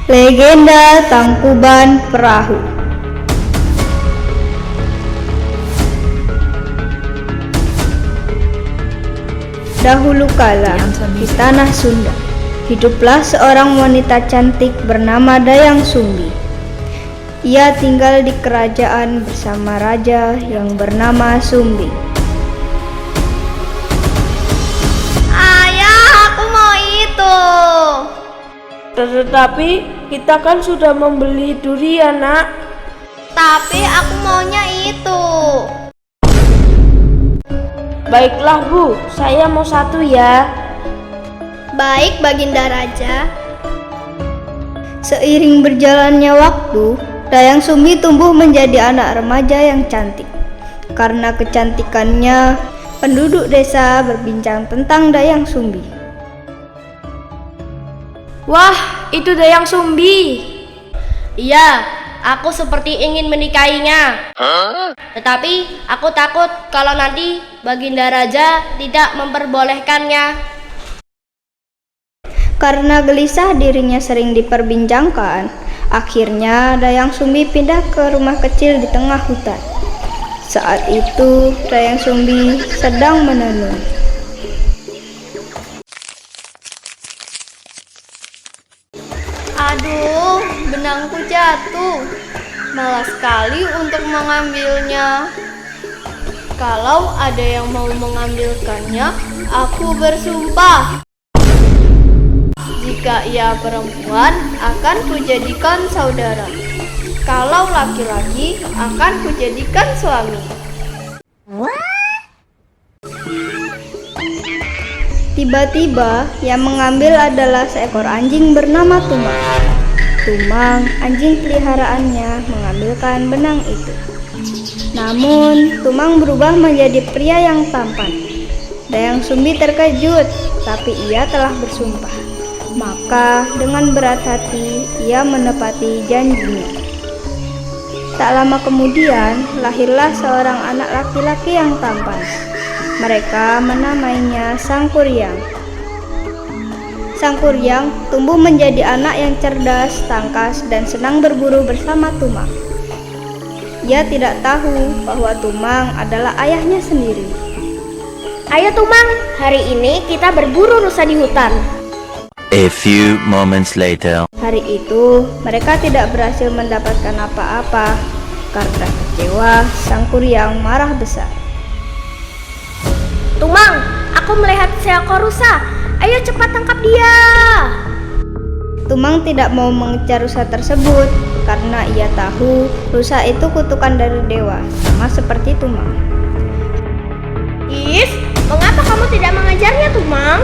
Legenda Tangkuban Perahu. Dahulu kala, di tanah Sunda, hiduplah seorang wanita cantik bernama Dayang Sumbi. Ia tinggal di kerajaan bersama raja yang bernama Sumbi. Ayah, aku mau itu. Tetapi kita kan sudah membeli durian, Nak. Tapi aku maunya itu. Baiklah, Bu. Saya mau satu ya. Baik, Baginda Raja. Seiring berjalannya waktu, Dayang Sumbi tumbuh menjadi anak remaja yang cantik. Karena kecantikannya, penduduk desa berbincang tentang Dayang Sumbi. Wah, itu Dayang Sumbi. Iya, aku seperti ingin menikahinya. Tetapi aku takut kalau nanti Baginda Raja tidak memperbolehkannya. Karena gelisah dirinya sering diperbincangkan, akhirnya Dayang Sumbi pindah ke rumah kecil di tengah hutan. Saat itu, Dayang Sumbi sedang menenun. Aduh, benangku jatuh. Malas sekali untuk mengambilnya. Kalau ada yang mau mengambilkannya, aku bersumpah. Jika ia perempuan, akan kujadikan saudara. Kalau laki-laki, akan kujadikan suami. Tiba-tiba, yang mengambil adalah seekor anjing bernama Tumang. Tumang, anjing peliharaannya, mengambilkan benang itu. Namun, Tumang berubah menjadi pria yang tampan. Dayang Sumbi terkejut, tapi ia telah bersumpah. Maka, dengan berat hati, ia menepati janjinya. Tak lama kemudian, lahirlah seorang anak laki-laki yang tampan. Mereka menamainya Sangkuriang. Sangkuriang tumbuh menjadi anak yang cerdas, tangkas, dan senang berburu bersama Tumang. Ia tidak tahu bahwa Tumang adalah ayahnya sendiri. Ayo Tumang, hari ini kita berburu rusa di hutan. A few moments later. Hari itu, mereka tidak berhasil mendapatkan apa-apa. Karena kecewa, Sangkuriang marah besar. Tumang, aku melihat seekor rusa. Ayo cepat tangkap dia. Tumang tidak mau mengejar rusa tersebut karena ia tahu rusa itu kutukan dari dewa, sama seperti Tumang. Is, mengapa kamu tidak mengejarnya, Tumang?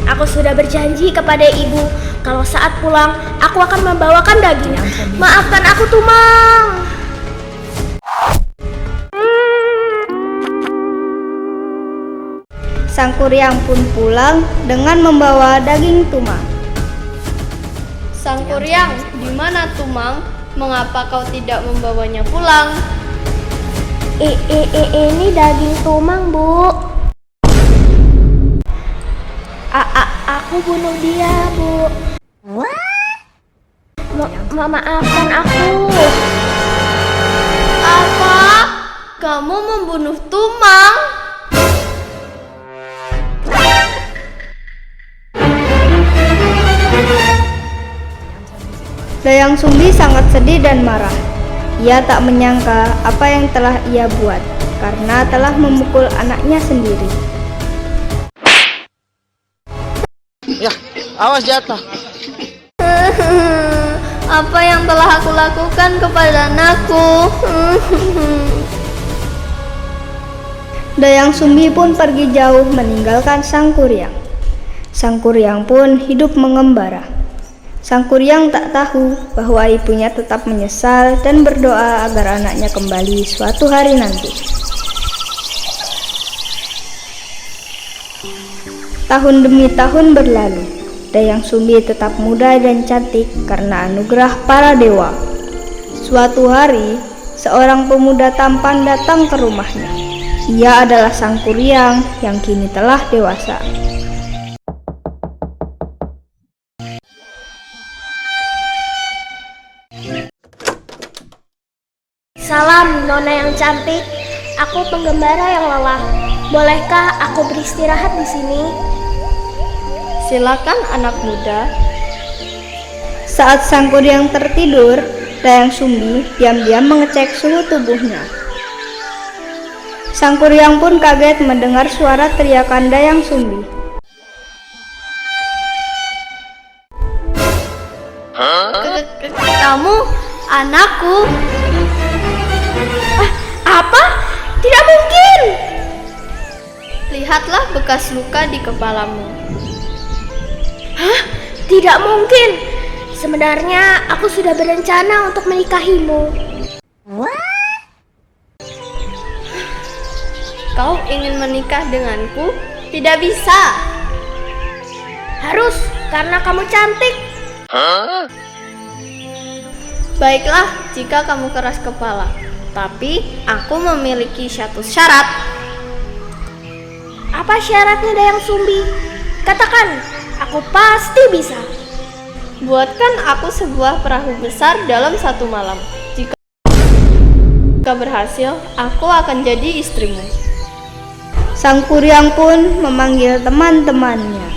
Aku sudah berjanji kepada ibu kalau saat pulang aku akan membawakan daging. Maafkan aku, Tumang. Sangkuriang pun pulang dengan membawa daging Tumang. Sangkuriang, di mana Tumang? Mengapa kau tidak membawanya pulang? Ini daging Tumang, Bu. Aku bunuh dia, Bu. Maafkan aku. Apa? Kamu membunuh Tumang? Dayang Sumbi sangat sedih dan marah. Ia tak menyangka apa yang telah ia buat, karena telah memukul anaknya sendiri. Ya, awas jatuh. Apa yang telah aku lakukan kepada anakku? Dayang Sumbi pun pergi jauh meninggalkan Sangkuriang. Sangkuriang pun hidup mengembara. Sangkuriang tak tahu bahwa ibunya tetap menyesal dan berdoa agar anaknya kembali suatu hari nanti. Tahun demi tahun berlalu, Dayang Sumbi tetap muda dan cantik karena anugerah para dewa. Suatu hari, seorang pemuda tampan datang ke rumahnya. Ia adalah Sangkuriang yang kini telah dewasa. Salam, Nona yang cantik. Aku penggembara yang lelah. Bolehkah aku beristirahat di sini? Silakan anak muda. Saat Sang Kuryang tertidur, Dayang Sumbi diam-diam mengecek suhu tubuhnya. Sang Kuryang pun kaget mendengar suara teriakan Dayang Sumbi. Kamu anakku? Apa? Tidak mungkin! Lihatlah bekas luka di kepalamu. Hah? Tidak mungkin! Sebenarnya aku sudah berencana untuk menikahimu. Kau ingin menikah denganku? Tidak bisa. Harus, karena kamu cantik. Baiklah jika kamu keras kepala. Tapi aku memiliki satu syarat. Apa syaratnya Dayang Sumbi? Katakan, aku pasti bisa. Buatkan aku sebuah perahu besar dalam satu malam. Jika berhasil, aku akan jadi istrimu. Sang Kuryang pun memanggil teman-temannya.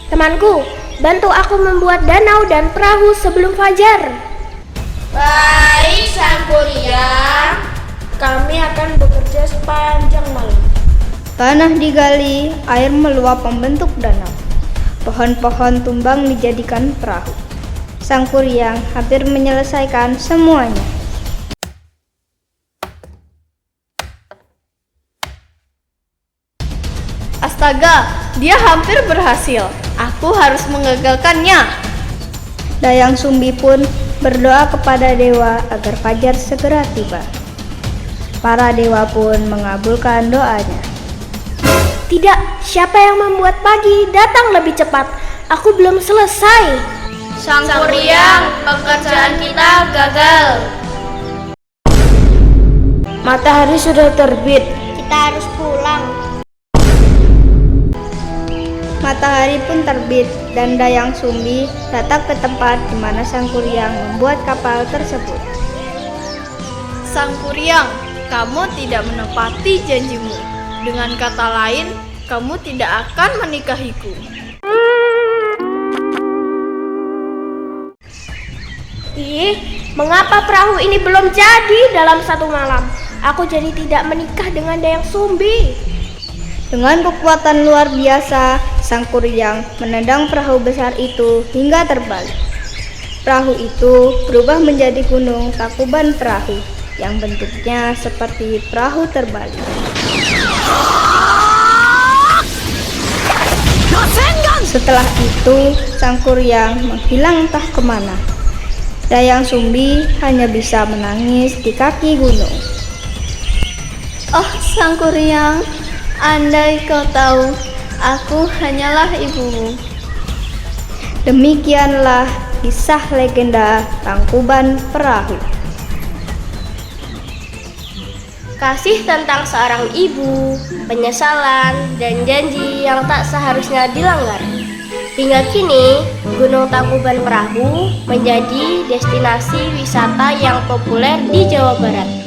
Temanku, bantu aku membuat danau dan perahu sebelum fajar. Baik, Sang Kuryang. Kami akan bekerja sepanjang malam. Tanah digali, air meluap membentuk danau. Pohon-pohon tumbang dijadikan perahu. Sang Kuryang hampir menyelesaikan semuanya. Astaga, dia hampir berhasil. Aku harus mengagalkannya. Dayang Sumbi pun berdoa kepada dewa agar fajar segera tiba. Para dewa pun mengabulkan doanya. Tidak, siapa yang membuat pagi datang lebih cepat? Aku belum selesai. Sang Kuryang, pekerjaan kita gagal. Matahari sudah terbit. Kita harus pulang. Matahari pun terbit dan Dayang Sumbi datang ke tempat di mana Sang Kuryang membuat kapal tersebut. Sang Kuryang, kamu tidak menepati janjimu. Dengan kata lain, kamu tidak akan menikahiku. Ih, mengapa perahu ini belum jadi dalam satu malam? Aku jadi tidak menikah dengan Dayang Sumbi. Dengan kekuatan luar biasa, Sang Kuryang menendang perahu besar itu hingga terbalik. Perahu itu berubah menjadi gunung Tangkuban Perahu yang bentuknya seperti perahu terbalik. Setelah itu, Sang Kuryang menghilang entah kemana. Dayang Sumbi hanya bisa menangis di kaki gunung. Oh, Sang Kuryang, andai kau tahu, aku hanyalah ibumu. Demikianlah kisah legenda Tangkuban Perahu. Kasih tentang seorang ibu, penyesalan, dan janji yang tak seharusnya dilanggar. Hingga kini, Gunung Tangkuban Perahu menjadi destinasi wisata yang populer di Jawa Barat.